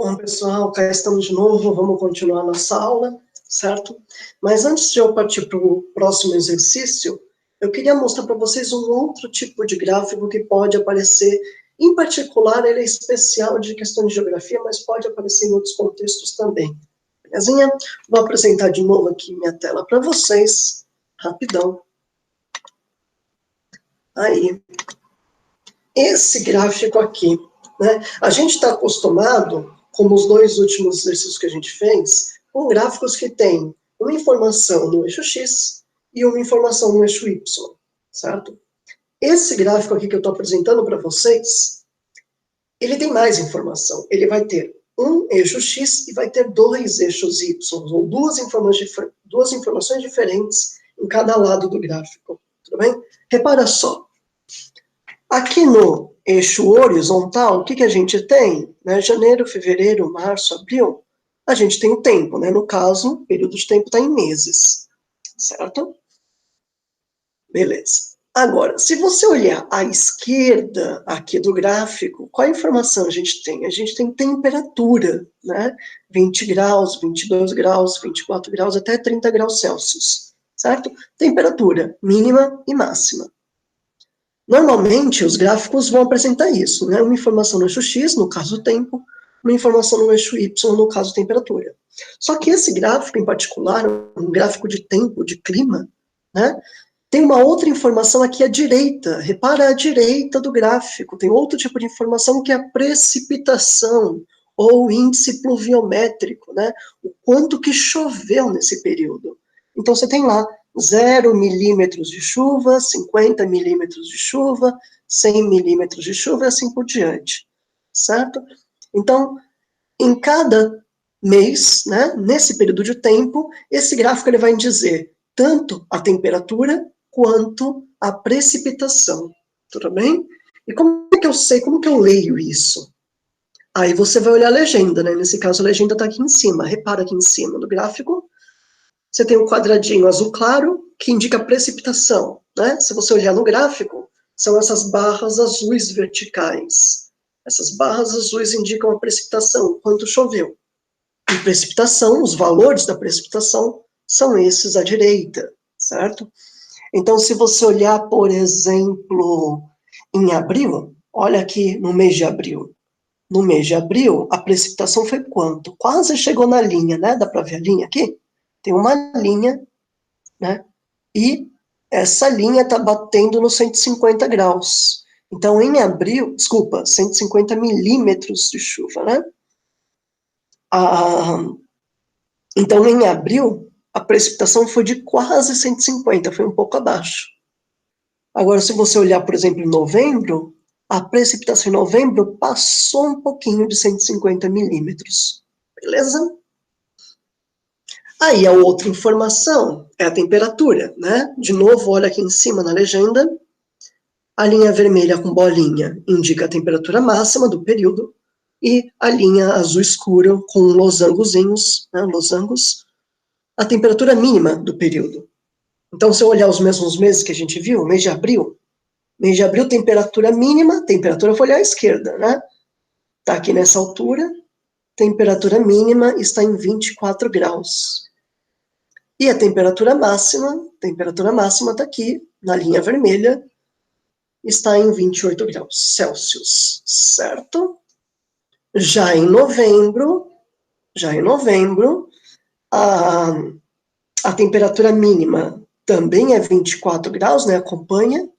Bom, pessoal, cá estamos de novo, vamos continuar nossa aula, certo? Mas antes de eu partir para o próximo exercício, eu queria mostrar para vocês um outro tipo de gráfico que pode aparecer, em particular, ele é especial de questão de geografia, mas pode aparecer em outros contextos também. Belezinha? Vou apresentar de novo aqui minha tela para vocês, rapidão. Aí, esse gráfico aqui, né? A gente está acostumado, como os dois últimos exercícios que a gente fez, com gráficos que têm uma informação no eixo X e uma informação no eixo Y, certo? Esse gráfico aqui que eu estou apresentando para vocês, ele tem mais informação. Ele vai ter um eixo X e vai ter dois eixos Y, ou duas informações diferentes em cada lado do gráfico, tudo bem? Repara só. Aqui no eixo horizontal, o que a gente tem? Né? Janeiro, fevereiro, março, abril. A gente tem o tempo, né? No caso, o período de tempo está em meses, certo? Beleza. Agora, se você olhar à esquerda aqui do gráfico, qual a informação a gente tem? A gente tem temperatura, né? 20 graus, 22 graus, 24 graus, até 30 graus Celsius, certo? Temperatura mínima e máxima. Normalmente, os gráficos vão apresentar isso, né? Uma informação no eixo X, no caso tempo, uma informação no eixo Y, no caso temperatura. Só que esse gráfico em particular, um gráfico de tempo, de clima, né? Tem uma outra informação aqui à direita. Repara à direita do gráfico. Tem outro tipo de informação que é a precipitação, ou índice pluviométrico, né? O quanto que choveu nesse período. Então, você tem lá 0 milímetros de chuva, 50 milímetros de chuva, 100 milímetros de chuva e assim por diante, certo? Então, em cada mês, né, nesse período de tempo, esse gráfico ele vai dizer tanto a temperatura quanto a precipitação, tudo bem? E como é que eu sei, como que eu leio isso? Aí você vai olhar a legenda, né? Nesse caso, a legenda está aqui em cima. Repara aqui em cima do gráfico. Você tem um quadradinho azul claro, que indica a precipitação, né? Se você olhar no gráfico, são essas barras azuis verticais. Essas barras azuis indicam a precipitação, quanto choveu. E precipitação, os valores da precipitação, são esses à direita, certo? Então, se você olhar, por exemplo, em abril, olha aqui no mês de abril. No mês de abril, a precipitação foi quanto? Quase chegou na linha, né? Dá para ver a linha aqui? Tem uma linha, né? E essa linha está batendo nos 150 graus. Então, em abril, 150 milímetros de chuva, né? Então, em abril, a precipitação foi de quase 150, foi um pouco abaixo. Agora, se você olhar, por exemplo, em novembro, a precipitação em novembro passou um pouquinho de 150 milímetros. Beleza? Aí a outra informação é a temperatura, né? De novo, olha aqui em cima na legenda. A linha vermelha com bolinha indica a temperatura máxima do período e a linha azul escura com losangozinhos, né, losangos, a temperatura mínima do período. Então, se eu olhar os mesmos meses que a gente viu, mês de abril, temperatura mínima, temperatura eu vou olhar à esquerda, né? Está aqui nessa altura, temperatura mínima está em 24 graus. E a temperatura máxima está aqui, na linha vermelha, está em 28 graus Celsius, certo? Já em novembro, a temperatura mínima também é 24 graus, né? Acompanha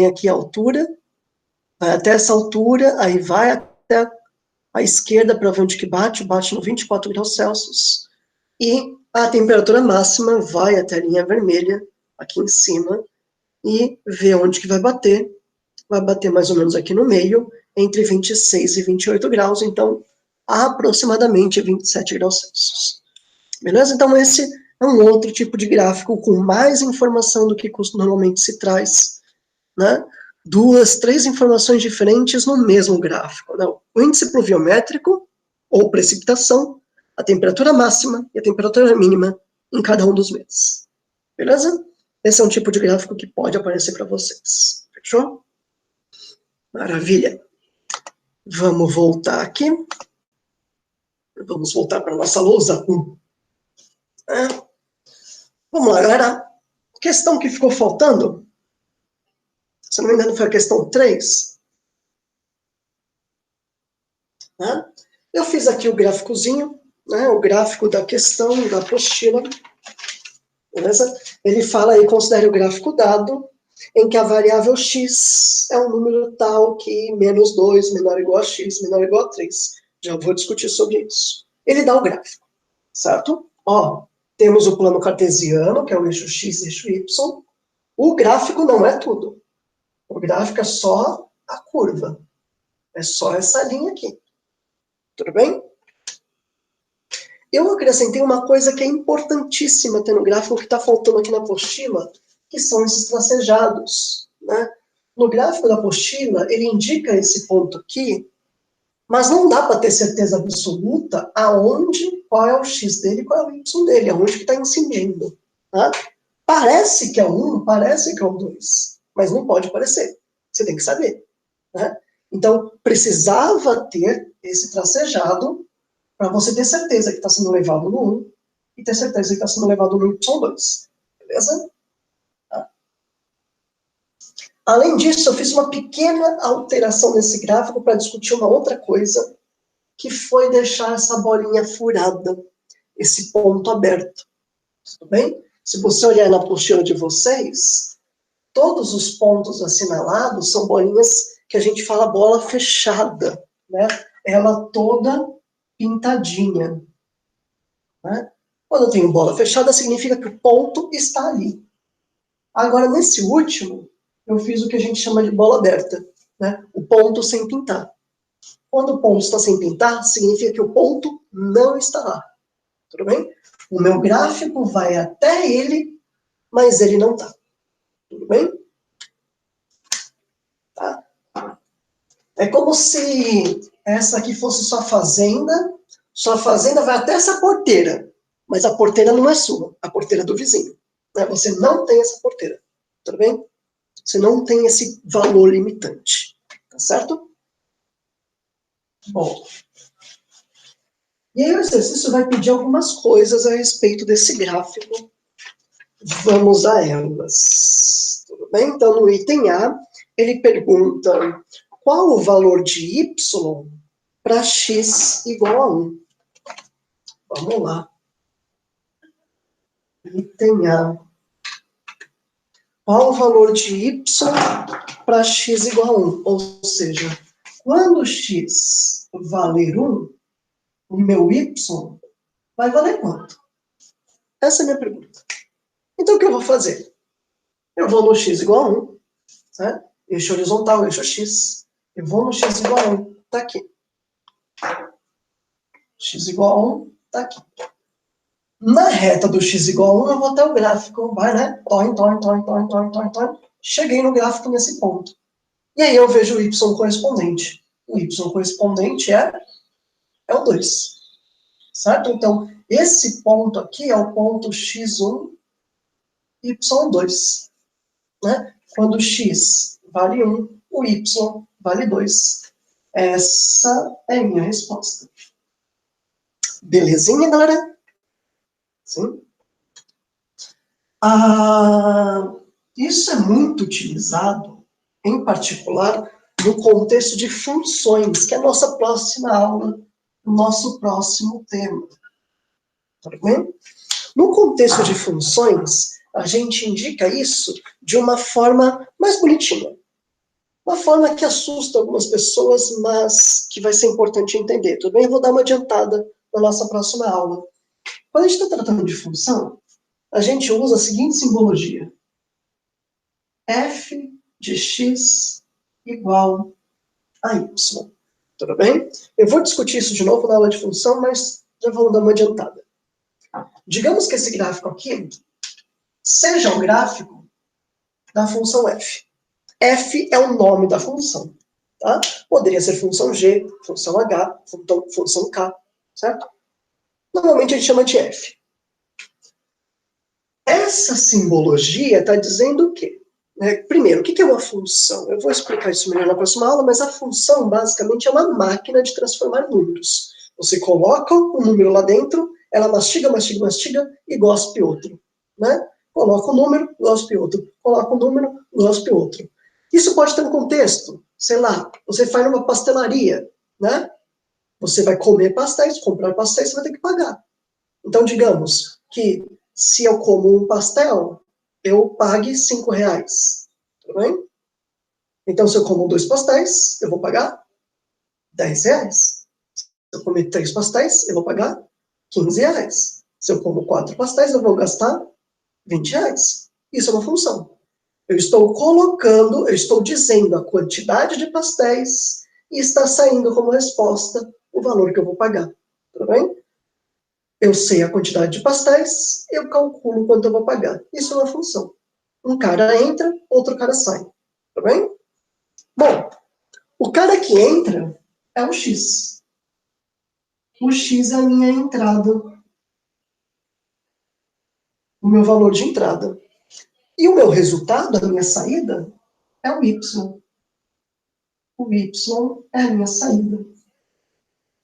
aqui a altura, vai até essa altura, aí vai até a esquerda para ver onde que bate no 24 graus Celsius. E a temperatura máxima vai até a linha vermelha, aqui em cima, e vê onde que vai bater mais ou menos aqui no meio, entre 26 e 28 graus, então, aproximadamente 27 graus Celsius. Beleza? Então, esse é um outro tipo de gráfico com mais informação do que normalmente se traz, né? 2, 3 informações diferentes no mesmo gráfico. Né? O índice pluviométrico, ou precipitação, a temperatura máxima e a temperatura mínima em cada um dos meses. Beleza? Esse é um tipo de gráfico que pode aparecer para vocês. Fechou? Maravilha. Vamos voltar aqui. Vamos voltar para a nossa lousa 1. Vamos lá, galera. Questão que ficou faltando, se não me engano, foi a questão 3. Né? Eu fiz aqui o gráficozinho, né, o gráfico da questão, da apostila. Beleza? Ele fala aí, considere o gráfico dado, em que a variável x é um número tal que menos 2 menor ou igual a x, menor ou igual a 3. Já vou discutir sobre isso. Ele dá o gráfico, certo? Ó, temos o plano cartesiano, que é o eixo x e eixo y. O gráfico não é tudo. O gráfico é só a curva. É só essa linha aqui. Tudo bem? Eu acrescentei uma coisa que é importantíssima ter no gráfico, que está faltando aqui na apostila, que são esses tracejados. Né? No gráfico da apostila, ele indica esse ponto aqui, mas não dá para ter certeza absoluta aonde, qual é o x dele e qual é o y dele, aonde que está incidindo. Tá? Parece que é o 1, parece que é o 2, mas não pode parecer. Você tem que saber. Né? Então, precisava ter esse tracejado para você ter certeza que está sendo levado no 1 e ter certeza que está sendo levado no y2. Beleza? Tá. Além disso, eu fiz uma pequena alteração nesse gráfico para discutir uma outra coisa, que foi deixar essa bolinha furada, esse ponto aberto. Tudo bem? Se você olhar na apostila de vocês, todos os pontos assinalados são bolinhas que a gente fala bola fechada, né? Ela toda pintadinha. Né? Quando eu tenho bola fechada, significa que o ponto está ali. Agora, nesse último, eu fiz o que a gente chama de bola aberta. Né? O ponto sem pintar. Quando o ponto está sem pintar, significa que o ponto não está lá. Tudo bem? O meu gráfico vai até ele, mas ele não está. Tudo bem? Tá? É como se essa aqui fosse sua fazenda vai até essa porteira, mas a porteira não é sua, a porteira é do vizinho. Né? Você não tem essa porteira, tudo bem? Você não tem esse valor limitante, tá certo? Bom, e aí o exercício vai pedir algumas coisas a respeito desse gráfico. Vamos a elas. Tudo bem? Então, no item A, ele pergunta qual o valor de y para x igual a 1. Vamos lá. Item A. Qual o valor de y para x igual a 1? Ou seja, quando x valer 1, o meu y vai valer quanto? Essa é a minha pergunta. Então, o que eu vou fazer? Eu vou no x igual a 1, né? Eixo horizontal, eixo x. Eu vou no x igual a 1, está aqui. X igual a 1, está aqui. Na reta do x igual a 1, eu vou até o gráfico. Vai, né? Toin. Cheguei no gráfico nesse ponto. E aí eu vejo o y correspondente. O y correspondente é o 2. Certo? Então, esse ponto aqui é o ponto x1, y2. Né? Quando x vale 1, o y vale 2. Essa é a minha resposta. Belezinha, galera? Sim? Isso é muito utilizado, em particular, no contexto de funções, que é a nossa próxima aula, o nosso próximo tema. Tá bem? No contexto de funções, a gente indica isso de uma forma mais bonitinha. Uma forma que assusta algumas pessoas, mas que vai ser importante entender. Tudo bem? Eu vou dar uma adiantada na nossa próxima aula. Quando a gente está tratando de função, a gente usa a seguinte simbologia. F de x igual a y. Tudo bem? Eu vou discutir isso de novo na aula de função, mas já vou dar uma adiantada. Digamos que esse gráfico aqui seja o gráfico da função f. F é o nome da função. Tá? Poderia ser função g, função h, função k, certo? Normalmente a gente chama de f. Essa simbologia está dizendo o quê? Primeiro, o que é uma função? Eu vou explicar isso melhor na próxima aula, mas a função, basicamente, é uma máquina de transformar números. Você coloca o número lá dentro, ela mastiga, mastiga, mastiga e gospe outro, né? Coloca o número, gospe outro. Coloca o número, gospe outro. Isso pode ter um contexto, sei lá, você vai numa pastelaria, né? Você vai comer pastéis, comprar pastéis, você vai ter que pagar. Então, digamos que se eu como um pastel, eu pague R$ 5, tudo bem? Então, se eu como 2 pastéis, eu vou pagar R$ 10. Se eu comer 3 pastéis, eu vou pagar R$ 15. Se eu como 4 pastéis, eu vou gastar R$ 20. Isso é uma função. Eu estou colocando, eu estou dizendo a quantidade de pastéis e está saindo como resposta o valor que eu vou pagar. Tudo bem? Eu sei a quantidade de pastéis, eu calculo quanto eu vou pagar. Isso é uma função. Um cara entra, outro cara sai. Tudo bem? Bom, o cara que entra é o X. O X é a minha entrada, o meu valor de entrada. E o meu resultado, a minha saída, é o Y. O Y é a minha saída.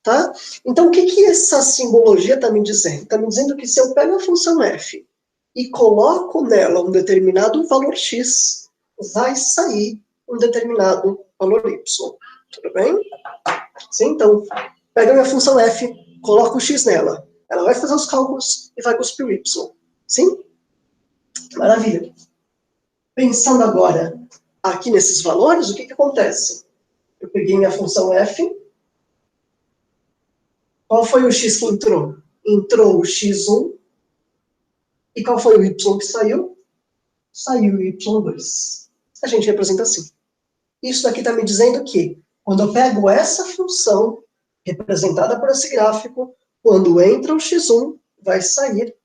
Tá? Então, o que essa simbologia está me dizendo? Está me dizendo que se eu pego a função f e coloco nela um determinado valor x, vai sair um determinado valor y. Tudo bem? Sim, então, pega a minha função f, coloco o x nela. Ela vai fazer os cálculos e vai cuspir o y. Sim? Maravilha. Pensando agora aqui nesses valores, o que acontece? Eu peguei minha função f. Qual foi o x que entrou? Entrou o x1. E qual foi o y que saiu? Saiu o y2. A gente representa assim. Isso daqui está me dizendo que, quando eu pego essa função, representada por esse gráfico, quando entra o x1, vai sair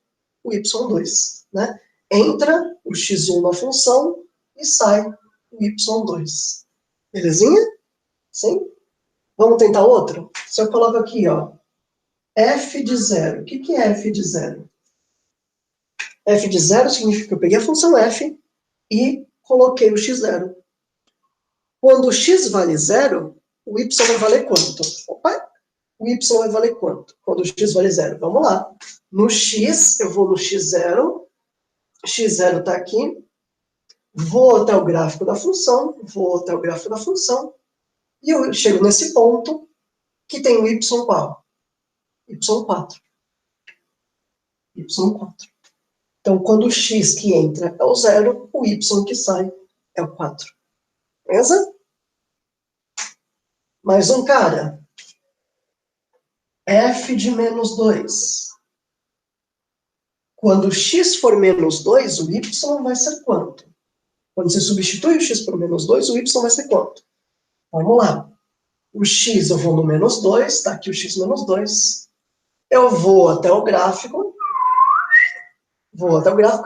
o y2. Né? Entra o x1 na função e sai o y2. Belezinha? Sim? Vamos tentar outro? Se eu coloco aqui, ó, f de zero. O que é f de zero? F de zero significa que eu peguei a função f e coloquei o x0. Quando o x vale zero, o y vai valer quanto? Opa! O y vai valer quanto? Quando o x vale zero. Vamos lá. No x, eu vou no x0. X0 está aqui. Vou até o gráfico da função. Vou até o gráfico da função. E eu chego nesse ponto que tem o y qual? Y4. Y4. Então, quando o x que entra é o 0, o y que sai é o 4. Beleza? Mais um cara. F de menos 2. Quando x for menos 2, o y vai ser quanto? Quando você substitui o x por menos 2, o y vai ser quanto? Vamos lá. O x eu vou no menos 2, está aqui o x menos 2. Eu vou até o gráfico,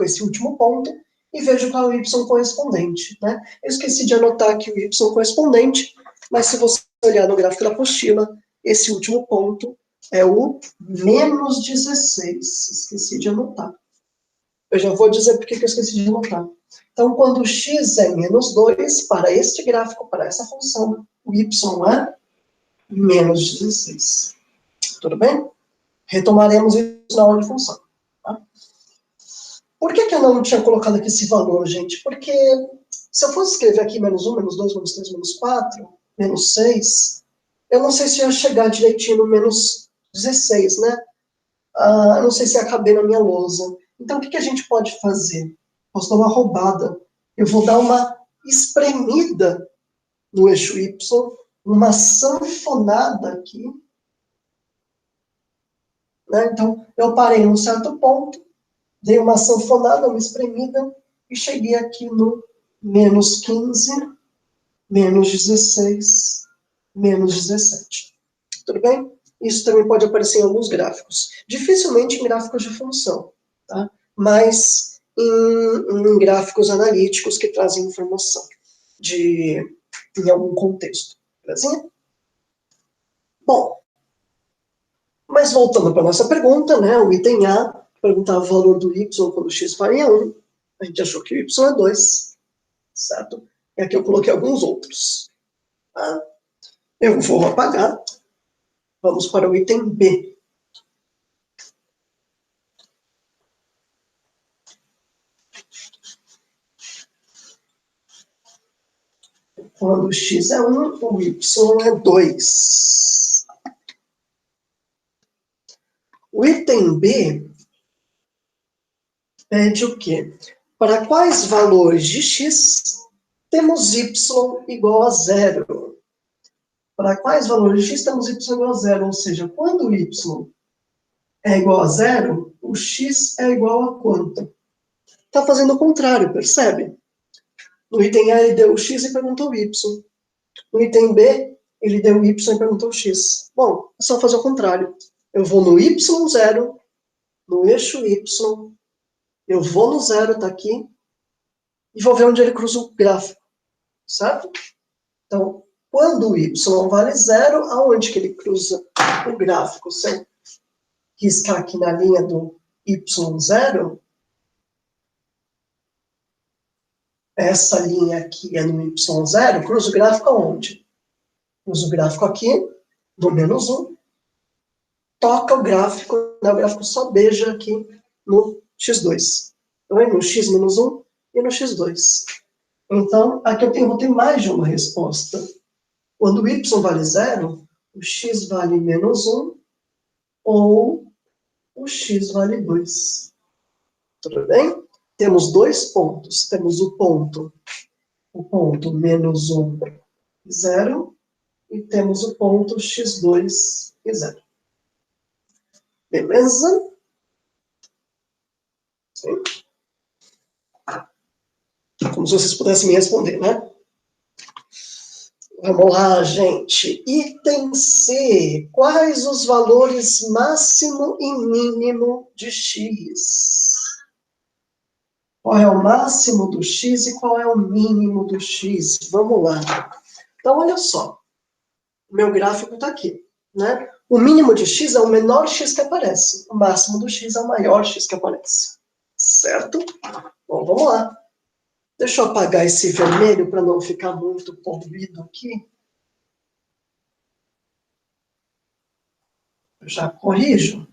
esse último ponto, e vejo qual é o y correspondente. Né? Eu esqueci de anotar aqui o y correspondente, mas se você olhar no gráfico da apostila, esse último ponto é o menos 16. Esqueci de anotar. Eu já vou dizer por que eu esqueci de anotar. Então, quando o x é menos 2, para este gráfico, para essa função, o y é menos 16. Tudo bem? Retomaremos isso na aula de função. Tá? Por que eu não tinha colocado aqui esse valor, gente? Porque se eu fosse escrever aqui menos 1, menos 2, menos 3, menos 4, menos 6, eu não sei se ia chegar direitinho no menos 16, né? Eu não sei se ia caber na minha lousa. Então, o que a gente pode fazer? Posso dar uma roubada. Eu vou dar uma espremida no eixo Y, uma sanfonada aqui. Né? Então, eu parei num certo ponto, dei uma sanfonada, uma espremida, e cheguei aqui no menos 15, menos 16, menos 17. Tudo bem? Isso também pode aparecer em alguns gráficos. Dificilmente em gráficos de função, tá? Mas em gráficos analíticos que trazem informação em algum contexto. Belezinha? Bom, mas voltando para a nossa pergunta, né, o item A perguntava o valor do y quando x vale a 1. A gente achou que o y é 2, certo? E aqui eu coloquei alguns outros. Tá? Eu vou apagar. Vamos para o item B. Quando x é 1, o y é 2. O item B pede o quê? Para quais valores de x temos y igual a 0? Para quais valores de x temos y igual a 0? Ou seja, quando o y é igual a 0, o x é igual a quanto? Está fazendo o contrário, percebe? No item A ele deu o x e perguntou o y. No item B, ele deu o y e perguntou o x. Bom, é só fazer o contrário. Eu vou no y0, no eixo y, eu vou no 0, tá aqui, e vou ver onde ele cruza o gráfico, certo? Então, quando o y vale 0, aonde que ele cruza o gráfico? Se eu riscar aqui na linha do y0, essa linha aqui é no y0, cruza o gráfico aonde? Cruza o gráfico aqui, do menos 1, toca o gráfico, né, o gráfico só beija aqui no x2. Então, é no x menos 1 e no x2. Então, aqui eu vou ter mais de uma resposta. Quando o y vale 0, o x vale menos 1 ou o x vale 2. Tudo bem? Temos dois pontos. Temos o ponto menos 1 e 0, e temos o ponto x2 e 0. Beleza? Sim. Como se vocês pudessem me responder, né? Vamos lá, gente. Item C. Quais os valores máximo e mínimo de x? Qual é o máximo do x e qual é o mínimo do x? Vamos lá. Então, olha só. O meu gráfico está aqui, né? O mínimo de x é o menor x que aparece. O máximo do x é o maior x que aparece. Certo? Bom, vamos lá. Deixa eu apagar esse vermelho para não ficar muito poluído aqui. Eu já corrijo.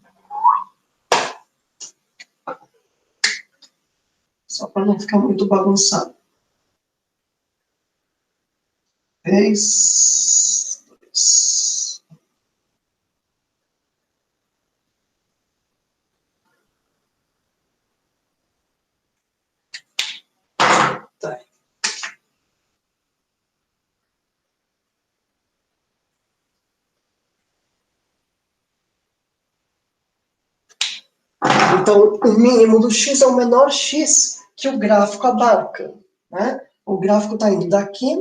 Só para não ficar muito bagunçado. 3, 2. Tá. Então, o mínimo do x é o menor x que o gráfico abarca, né? O gráfico está indo daqui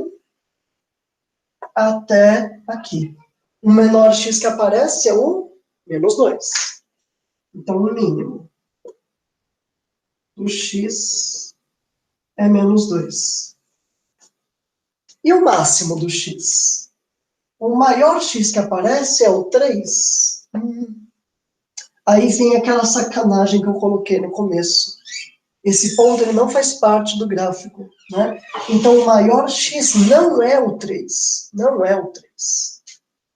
até aqui. O menor x que aparece é o menos 2. Então, o mínimo do x é menos 2. E o máximo do x? O maior x que aparece é o 3. Aí vem aquela sacanagem que eu coloquei no começo. Esse ponto ele não faz parte do gráfico, né? Então, o maior x não é o 3. Não é o 3.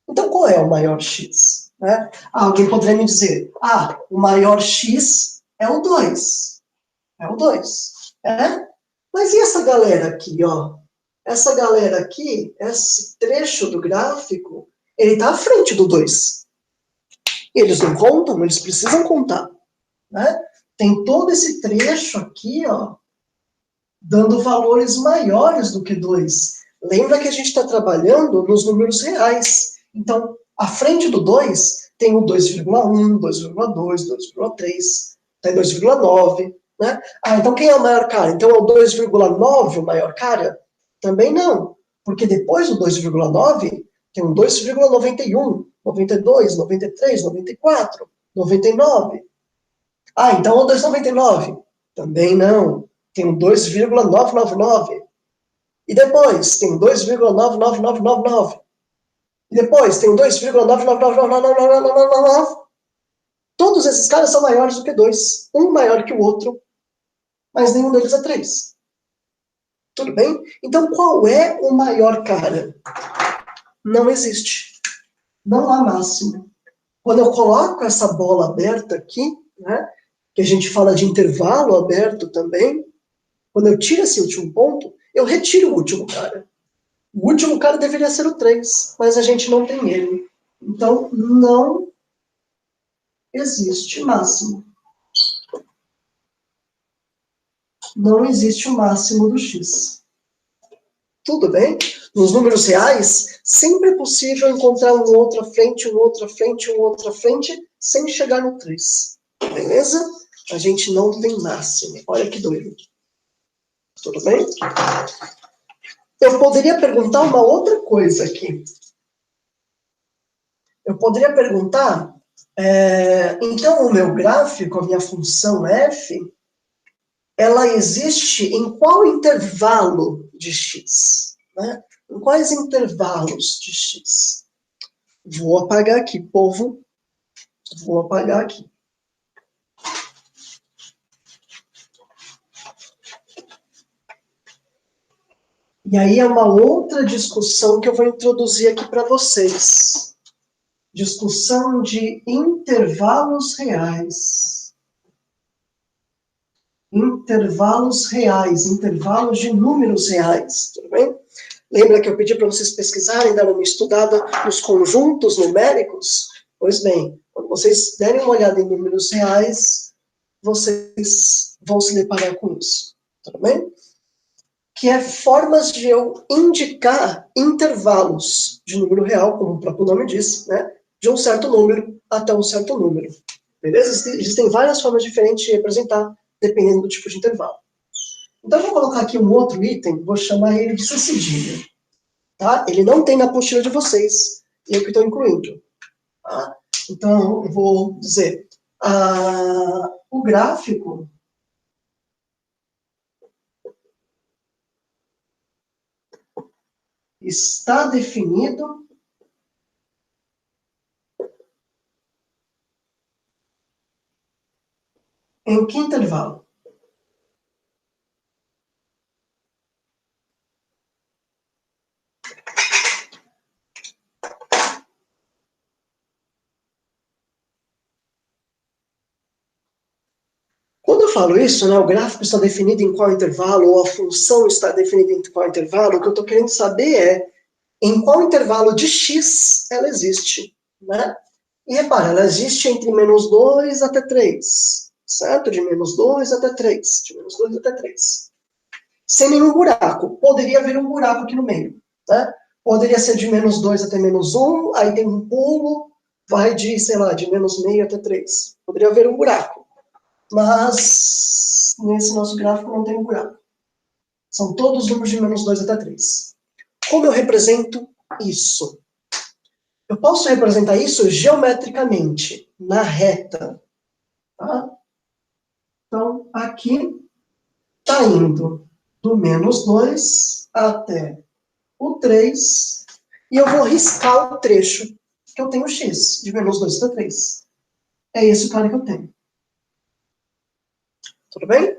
Então, qual é o maior x? Né? Alguém poderia me dizer, o maior x é o 2. É o 2. É? Mas e essa galera aqui, ó? Essa galera aqui, esse trecho do gráfico, ele está à frente do 2. Eles não contam, eles precisam contar, né? Tem todo esse trecho aqui, ó, dando valores maiores do que 2. Lembra que a gente está trabalhando nos números reais. Então, à frente do 2, tem o 2,1, 2,2, 2,3, tem 2,9, né? Então quem é o maior cara? Então é o 2,9 o maior cara? Também não, porque depois do 2,9 tem um 2,91, 92, 93, 94, 99. Então o 2,99? Também não. Tem um 2,999. E depois tem um 2,99999. E depois tem um 2,9999999. Todos esses caras são maiores do que 2. Um maior que o outro, mas nenhum deles é 3. Tudo bem? Então, qual é o maior cara? Não existe. não há máximo. Quando eu coloco essa bola aberta aqui, né, que a gente fala de intervalo aberto também, quando eu tiro esse último ponto, eu retiro o último cara. O último cara deveria ser o 3, mas a gente não tem ele. Então, não existe máximo. Não existe o máximo do x. Tudo bem? Nos números reais, sempre é possível encontrar um outro à frente, um outro à frente, um outro à frente, sem chegar no 3. Beleza? A gente não tem máximo. Olha que doido. Tudo bem? Eu poderia perguntar uma outra coisa aqui. Eu poderia perguntar, então o meu gráfico, a minha função f, ela existe em qual intervalo de x? Né? Em quais intervalos de x? Vou apagar aqui, povo. Vou apagar aqui. E aí é uma outra discussão que eu vou introduzir aqui para vocês. Discussão de intervalos reais. Intervalos reais, intervalos de números reais, tudo bem? Lembra que eu pedi para vocês pesquisarem, darem uma estudada nos conjuntos numéricos? Pois bem, quando vocês derem uma olhada em números reais, vocês vão se deparar com isso, tudo bem? Que é formas de eu indicar intervalos de número real, como o próprio nome diz, né? De um certo número até um certo número. Beleza? Existem várias formas diferentes de representar, dependendo do tipo de intervalo. Então, eu vou colocar aqui um outro item, vou chamar ele de sucedilha. Tá? Ele não tem na apostila de vocês, e eu que estou incluindo. Tá? Então, eu vou dizer, o gráfico está definido em que intervalo? Quando eu falo isso, né, o gráfico está definido em qual intervalo, ou a função está definida em qual intervalo, o que eu estou querendo saber é em qual intervalo de x ela existe. Né? E repara, ela existe entre menos 2 até 3, certo? De menos 2 até 3, de menos 2 até 3. Sem nenhum buraco. Poderia haver um buraco aqui no meio. Né? Poderia ser de menos 2 até menos 1, aí tem um pulo, vai de, sei lá, de menos meio até 3. Poderia haver um buraco. Mas nesse nosso gráfico não tem um buraco. São todos números de menos 2 até 3. Como eu represento isso? Eu posso representar isso geometricamente, na reta. Tá? Então, aqui está indo do menos 2 até o 3, e eu vou riscar o trecho que eu tenho x, de menos 2 até 3. É esse o cara que eu tenho. Tudo bem?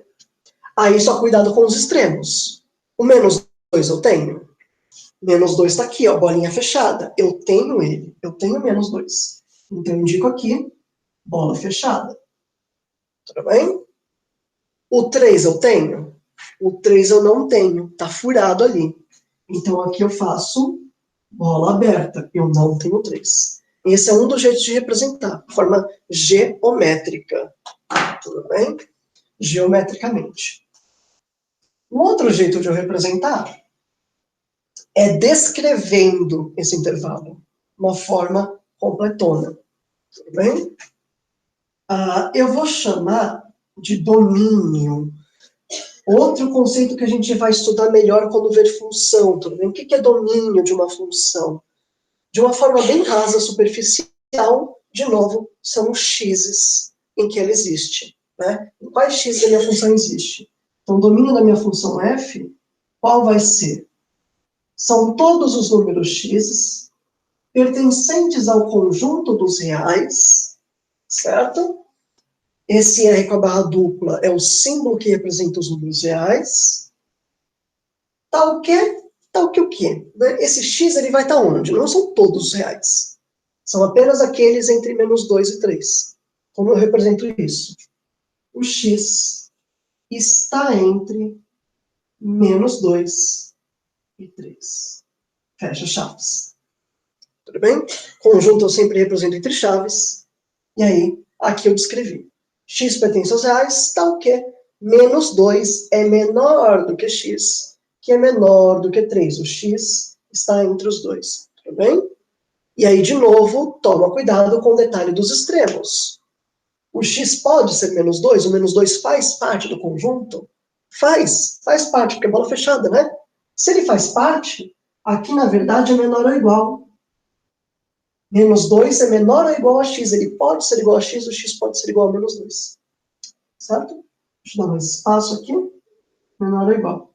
Aí só cuidado com os extremos. O menos 2 eu tenho. Menos 2 está aqui, ó, bolinha fechada. Eu tenho ele. Eu tenho menos 2. Então, eu indico aqui, bola fechada. Tudo bem? O 3 eu tenho? O 3 eu não tenho. Está furado ali. Então, aqui eu faço bola aberta. Eu não tenho 3. Esse é um dos jeitos de representar. Forma geométrica. Tudo bem? Geometricamente. Um outro jeito de eu representar é descrevendo esse intervalo. Uma forma completona. Tudo bem? Eu vou chamar de domínio. Outro conceito que a gente vai estudar melhor quando ver função. Tudo bem? O que é domínio de uma função? De uma forma bem rasa, superficial, de novo, são os x's em que ela existe. Né? Em quais x da minha função existe? Então, o domínio da minha função f, qual vai ser? São todos os números x pertencentes ao conjunto dos reais, certo? Esse R com a barra dupla é o símbolo que representa os números reais. Tal que o quê? Esse x ele vai estar onde? Não são todos os reais. São apenas aqueles entre menos 2 e 3. Como eu represento isso? O x está entre menos 2 e 3. Fecha chaves. Tudo bem? Conjunto eu sempre represento entre chaves. E aí, aqui eu descrevi. X pertence aos reais, tá o quê? Menos 2 é menor do que x, que é menor do que 3. O x está entre os dois. Tudo bem? E aí, de novo, toma cuidado com o detalhe dos extremos. O x pode ser menos 2, o menos 2 faz parte do conjunto? Faz parte, porque é bola fechada, né? Se ele faz parte, aqui na verdade é menor ou igual. Menos 2 é menor ou igual a x, ele pode ser igual a x, o x pode ser igual a menos 2. Certo? Deixa eu dar mais espaço aqui. Menor ou igual.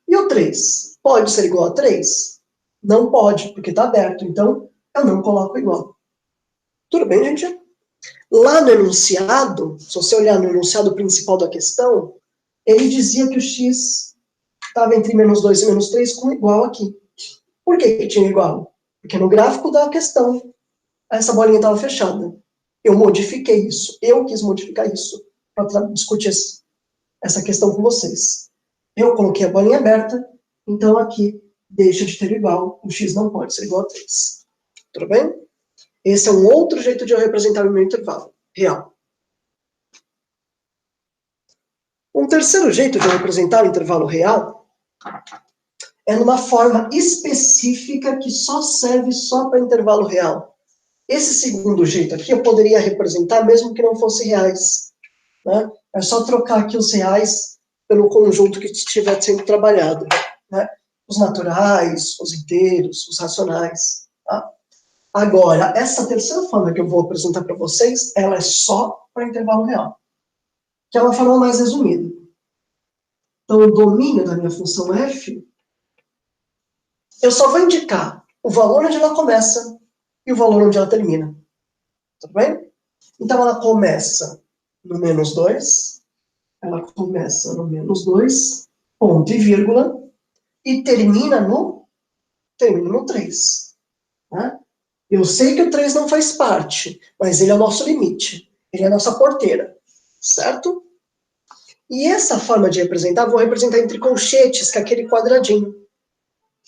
E o 3? Pode ser igual a 3? Não pode, porque está aberto, então eu não coloco igual. Tudo bem, gente? Lá no enunciado, se você olhar no enunciado principal da questão, ele dizia que o x estava entre menos 2 e menos 3 com igual aqui. Por que que tinha igual? Porque no gráfico da questão, essa bolinha estava fechada. Eu modifiquei isso. Eu quis modificar isso para discutir essa questão com vocês. Eu coloquei a bolinha aberta, então aqui deixa de ter igual. O x não pode ser igual a 3. Tudo bem? Esse é um outro jeito de eu representar o meu intervalo real. Um terceiro jeito de eu representar o intervalo real é numa forma específica que só serve só para intervalo real. Esse segundo jeito aqui eu poderia representar mesmo que não fosse reais. Né? É só trocar aqui os reais pelo conjunto que estiver sendo trabalhado. Né? Os naturais, os inteiros, os racionais. Tá? Agora, essa terceira forma que eu vou apresentar para vocês, ela é só para intervalo real. Que é uma forma mais resumida. Então, o domínio da minha função f, eu só vou indicar o valor onde ela começa e o valor onde ela termina. Tudo bem? Então, ela começa no menos 2, ela começa no menos 2, ponto e vírgula, e termina no 3. Né? Eu sei que o 3 não faz parte, mas ele é o nosso limite, ele é a nossa porteira, certo? E essa forma de representar, vou representar entre colchetes, que é aquele quadradinho.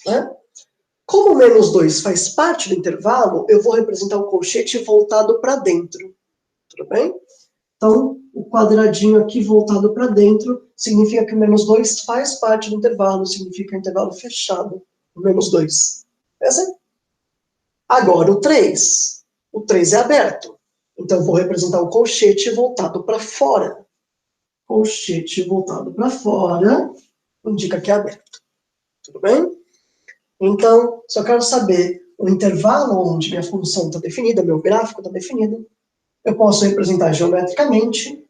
Né? Como o menos 2 faz parte do intervalo, eu vou representar o colchete voltado para dentro. Tudo bem? Então, o quadradinho aqui voltado para dentro significa que o menos 2 faz parte do intervalo, significa um intervalo fechado, o menos 2. Beleza? Agora, o 3. O 3 é aberto. Então, eu vou representar o colchete voltado para fora. Colchete voltado para fora indica que é aberto. Tudo bem? Então, se eu quero saber o intervalo onde minha função está definida, meu gráfico está definido, eu posso representar geometricamente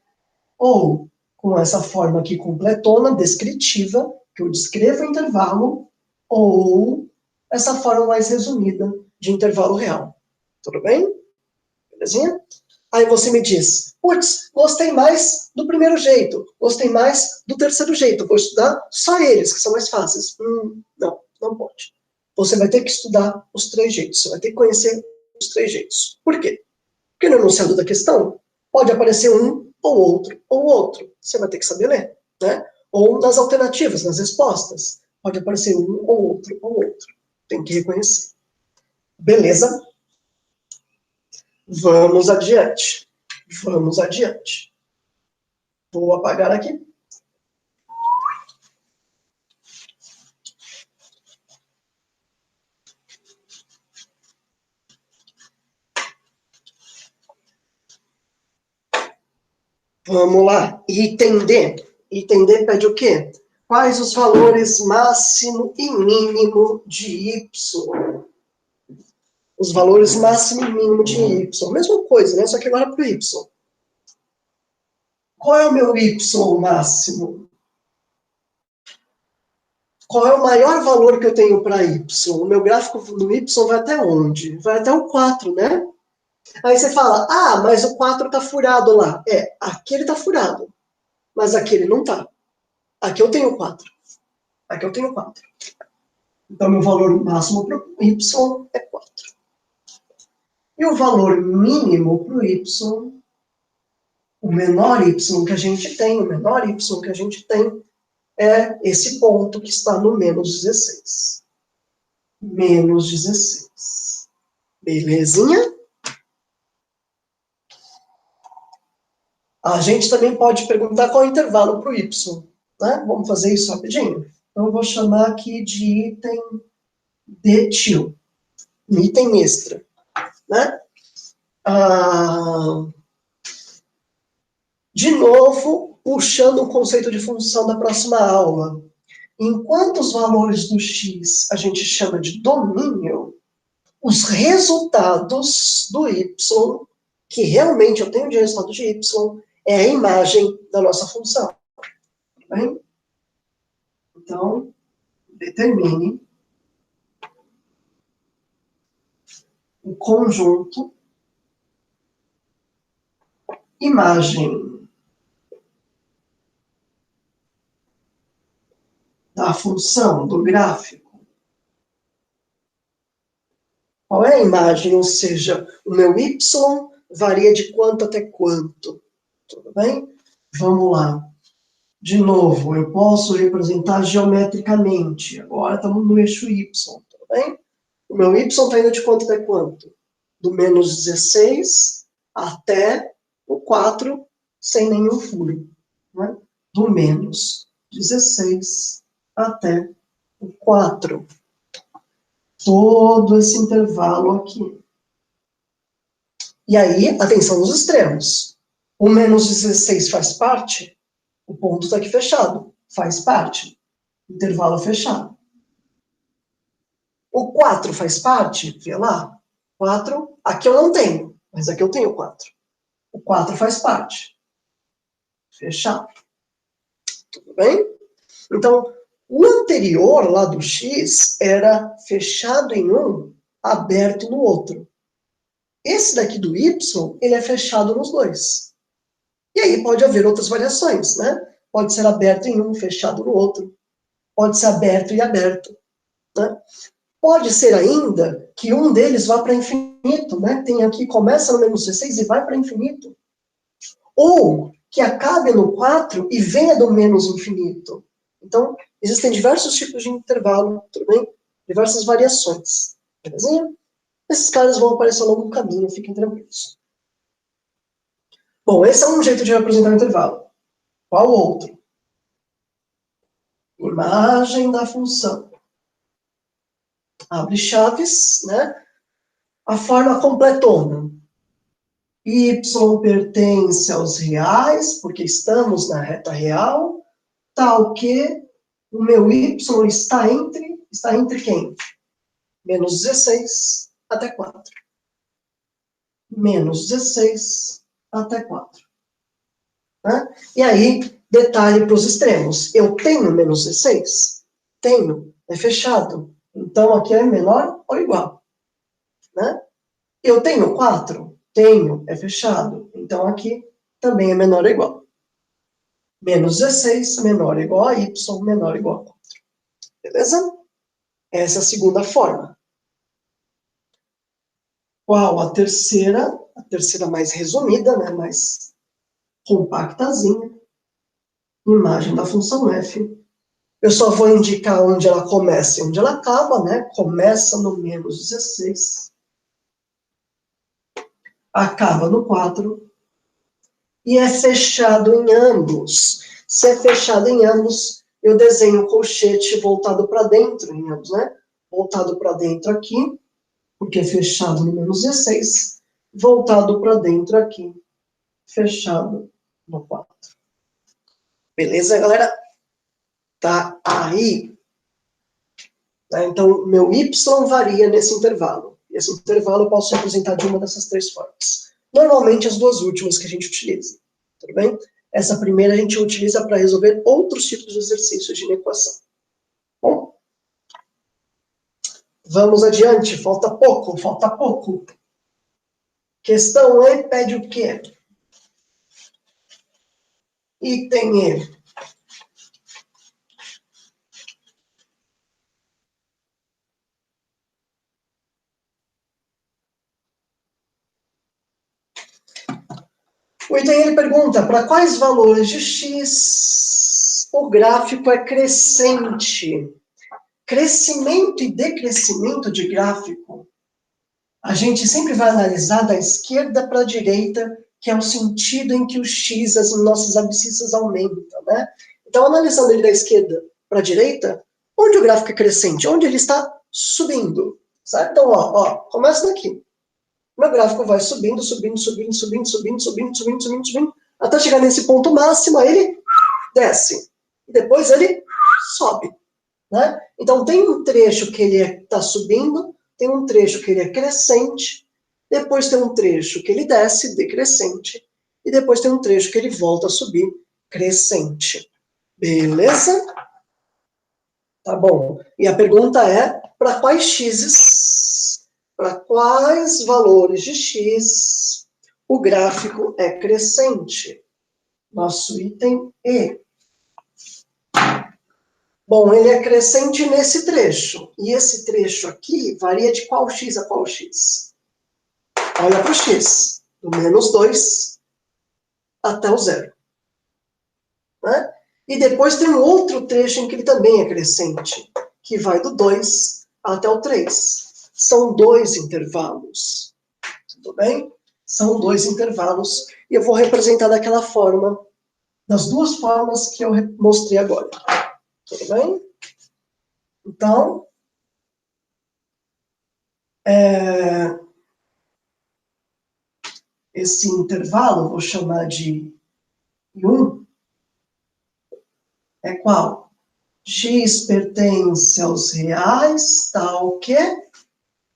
ou com essa forma aqui completona, descritiva, que eu descrevo o intervalo, ou essa forma mais resumida de intervalo real. Tudo bem? Belezinha? Aí você me diz, putz, gostei mais do primeiro jeito, gostei mais do terceiro jeito, vou estudar só eles, que são mais fáceis. Não, não pode. Você vai ter que estudar os 3 jeitos, você vai ter que conhecer os 3 jeitos. Por quê? Porque no enunciado da questão pode aparecer um ou outro ou outro. Você vai ter que saber ler, né? Ou nas alternativas, nas respostas, pode aparecer um ou outro ou outro. Tem que reconhecer. Beleza? Vamos adiante. Vamos adiante. Vou apagar aqui. Vamos lá. Item D. Item D pede o quê? Quais os valores máximo e mínimo de y? Os valores máximo e mínimo de y. Mesma coisa, né? Só que agora para o y. Qual é o meu y máximo? Qual é o maior valor que eu tenho para y? O meu gráfico do y vai até onde? Vai até o 4, né? Aí você fala, ah, mas o 4 está furado lá. É, aqui ele está furado, mas aqui ele não está. Aqui eu tenho 4. Aqui eu tenho 4. Então, meu valor máximo para o y é 4. E o valor mínimo para o y, o menor y que a gente tem, o menor y que a gente tem, é esse ponto que está no menos 16. Menos 16. Belezinha? A gente também pode perguntar qual é o intervalo para o y. Né? Vamos fazer isso rapidinho? Então, eu vou chamar aqui de item D2. Um item extra. Né? De novo, puxando o conceito de função da próxima aula. Enquanto os valores do x a gente chama de domínio, os resultados do y, que realmente eu tenho de resultado de y, é a imagem da nossa função. Tá bem? Então, determine o conjunto imagem da função do gráfico. Qual é a imagem? Ou seja, o meu y varia de quanto até quanto. Tudo bem? Vamos lá. De novo, eu posso representar geometricamente. Agora estamos no eixo y, tudo bem? O meu y está indo de quanto até quanto? Do menos 16 até o 4, sem nenhum furo. Né? Do menos 16 até o 4. Todo esse intervalo aqui. E aí, atenção nos extremos. O menos 16 faz parte? O ponto está aqui fechado. Faz parte. Intervalo fechado. O 4 faz parte? Vê lá. 4, aqui eu não tenho, mas aqui eu tenho 4. O 4 faz parte. Fechado. Tudo bem? Então, o anterior lá do x era fechado em um, aberto no outro. Esse daqui do y, ele é fechado nos dois. E aí pode haver outras variações, né? Pode ser aberto em um, fechado no outro. Pode ser aberto e aberto. Né? Pode ser ainda que um deles vá para infinito, né? Tem aqui, começa no menos 16 e vai para infinito. Ou que acabe no 4 e venha do menos infinito. Então, existem diversos tipos de intervalo, tudo bem? Diversas variações. Belezinha? Esses caras vão aparecer ao longo do caminho, fiquem tranquilos. Bom, esse é um jeito de representar o intervalo. Qual outro? Imagem da função. Abre chaves, né? A forma completona. Y pertence aos reais, porque estamos na reta real, tal que o meu y está entre quem? Menos 16 até 4. Menos 16 até 4. Né? E aí, detalhe para os extremos. Eu tenho menos 16? Tenho. É fechado. Então, aqui é menor ou igual. Né? Eu tenho 4? Tenho. É fechado. Então, aqui também é menor ou igual. Menos 16, menor ou igual a y, menor ou igual a 4. Beleza? Essa é a segunda forma. Qual a terceira? A terceira mais resumida, né? Mais compactazinha. Imagem da função f. Eu só vou indicar onde ela começa e onde ela acaba, né? Começa no menos 16. Acaba no 4. E é fechado em ambos. Se é fechado em ambos, eu desenho o colchete voltado para dentro em ambos, né? Voltado para dentro aqui, porque é fechado no menos 16. Voltado para dentro aqui, fechado no 4. Beleza, galera? Tá aí. Então, meu y varia nesse intervalo. Esse intervalo eu posso representar de uma dessas três formas. Normalmente, as duas últimas que a gente utiliza. Tudo bem? Essa primeira a gente utiliza para resolver outros tipos de exercícios de inequação. Bom, vamos adiante. Falta pouco, falta pouco. Questão E pede o quê? Item E. O item ele pergunta, para quais valores de x o gráfico é crescente? Crescimento e decrescimento de gráfico, a gente sempre vai analisar da esquerda para a direita, que é o sentido em que o x, as nossas abscissas aumentam, né? Então, analisando ele da esquerda para a direita, onde o gráfico é crescente? Onde ele está subindo, certo? Então, começa daqui. Meu gráfico vai subindo, subindo, subindo, subindo, subindo, subindo, subindo, subindo, subindo, até chegar nesse ponto máximo, aí ele desce. E depois ele sobe, né? Então, tem um trecho que ele está subindo, tem um trecho que ele é crescente, depois tem um trecho que ele desce, decrescente, e depois tem um trecho que ele volta a subir, crescente. Beleza? Tá bom. E a pergunta é, para quais x's, para quais valores de x o gráfico é crescente? Nosso item E. Bom, ele é crescente nesse trecho. E esse trecho aqui varia de qual x a qual x? Olha para o x. Do -2 até o 0. Né? E depois tem um outro trecho em que ele também é crescente, que vai do 2 até o 3. São 2 intervalos. Tudo bem? São 2 intervalos. E eu vou representar daquela forma, das duas formas que eu mostrei agora. Tudo bem? Então, esse intervalo, vou chamar de 1, é qual? X pertence aos reais, tal que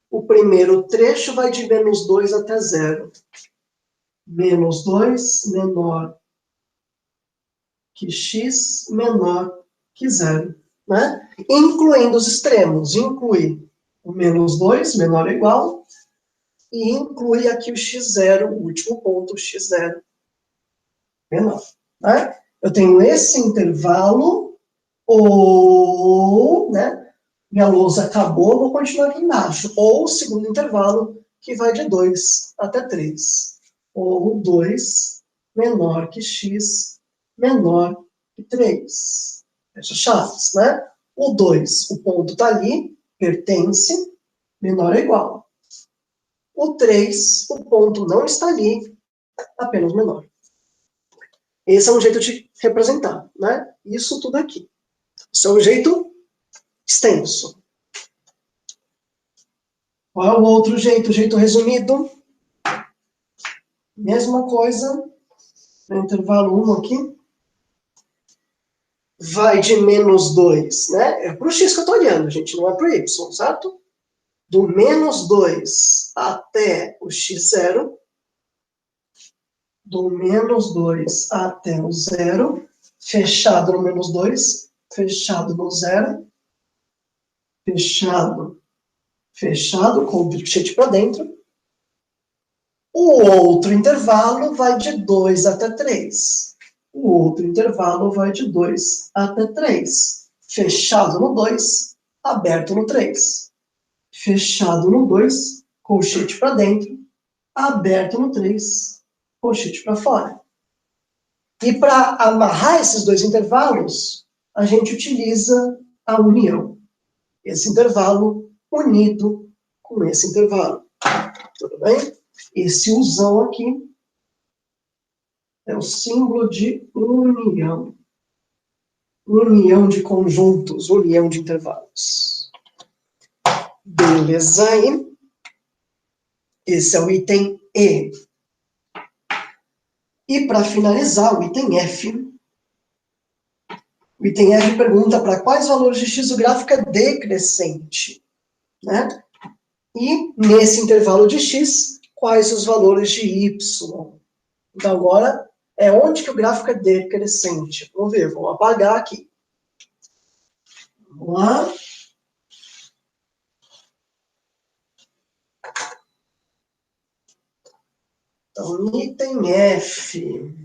o primeiro trecho vai de -2 até 0. -2 menor que x menor que 0. Né? Incluindo os extremos. Inclui o -2 menor ou igual e inclui aqui o x0, o último ponto, x0 menor. Né? Eu tenho esse intervalo, ou, né, minha lousa acabou, vou continuar aqui embaixo. Ou o segundo intervalo, que vai de 2 até 3. Ou 2 menor que x menor que 3. Fecha chaves, né? O 2, o ponto está ali, pertence, menor ou igual. O 3, o ponto não está ali, apenas menor. Esse é um jeito de representar, né? Isso tudo aqui. Esse é um jeito extenso. Qual é o outro jeito? O jeito resumido. Mesma coisa. No intervalo 1 aqui. Vai de -2, né? É para o x que eu estou olhando, gente, não é para o y, certo? Do -2 até o x0. Do -2 até o 0. Fechado no -2. Fechado no 0. Fechado. Fechado, com o colchete para dentro. O outro intervalo vai de 2 até 3. O outro intervalo vai de 2 até 3. Fechado no 2, aberto no 3. Fechado no 2, colchete para dentro. Aberto no 3, colchete para fora. E para amarrar esses dois intervalos, a gente utiliza a união. Esse intervalo unido com esse intervalo. Tudo bem? Esse usão aqui é o símbolo de união. União de conjuntos, união de intervalos. Beleza aí? Esse é o item E. E para finalizar, o item F. O item F pergunta para quais valores de x o gráfico é decrescente. Né? E nesse intervalo de x, quais os valores de y? Então agora é onde que o gráfico é decrescente. Vamos ver, vou apagar aqui. Vamos lá. Então, item F.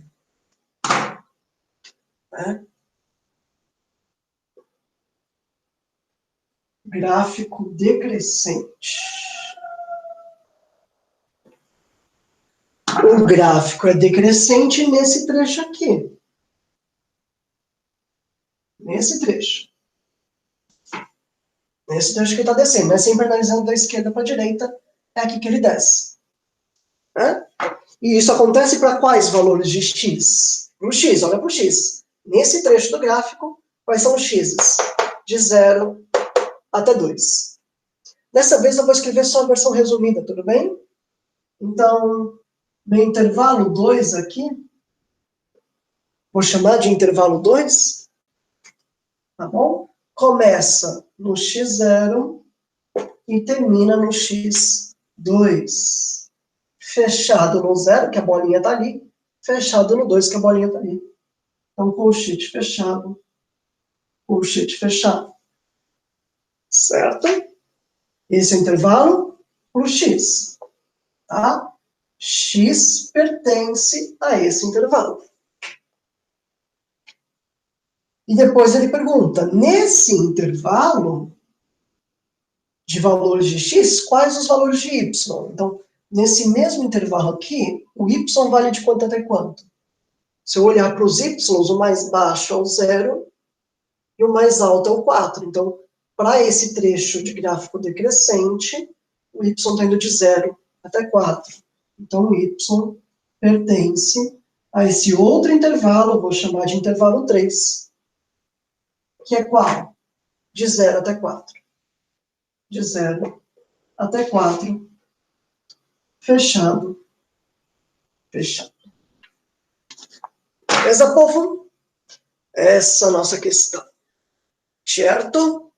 Né? Gráfico decrescente. O gráfico é decrescente nesse trecho aqui. Nesse trecho. Nesse trecho que ele está descendo, mas sempre analisando da esquerda para a direita, é aqui que ele desce. Né? E isso acontece para quais valores de x? Para o x, olha para o x. Nesse trecho do gráfico, quais são os x's? De 0 até 2. Dessa vez eu vou escrever só a versão resumida, tudo bem? Então, no intervalo 2 aqui, vou chamar de intervalo 2, tá bom? Começa no x0 e termina no x2. Fechado no 0, que a bolinha está ali, fechado no 2, que a bolinha está ali. Então, colchete fechado, colchete fechado. Certo? Esse é o intervalo para o x. Tá? X pertence a esse intervalo. E depois ele pergunta, nesse intervalo de valores de x, quais os valores de y? Então, nesse mesmo intervalo aqui, o y vale de quanto até quanto? Se eu olhar para os y, o mais baixo é o 0 e o mais alto é o 4. Então, para esse trecho de gráfico decrescente, o y está indo de 0 até 4. Então, o y pertence a esse outro intervalo, eu vou chamar de intervalo 3, que é qual? De 0 até 4. De 0 até 4, fechado, fechado. Beleza, povo? Essa é a nossa questão. Certo?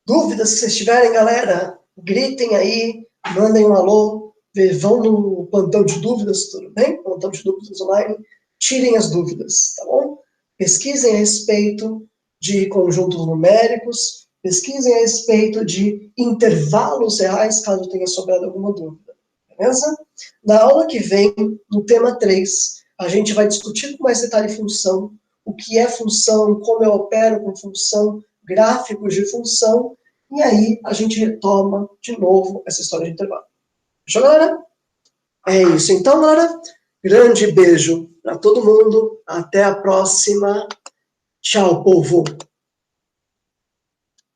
Dúvidas que vocês tiverem, galera, gritem aí, mandem um alô, vão no plantão de dúvidas, tudo bem? Plantão de dúvidas online, tirem as dúvidas, tá bom? Pesquisem a respeito de conjuntos numéricos, pesquisem a respeito de intervalos reais, caso tenha sobrado alguma dúvida, beleza? Na aula que vem, no tema 3, a gente vai discutir com mais detalhe função, o que é função, como eu opero com função, gráficos de função, e aí a gente retoma de novo essa história de intervalo. Fechou, galera? É isso então, galera. Grande beijo para todo mundo. Até a próxima. Tchau, povo.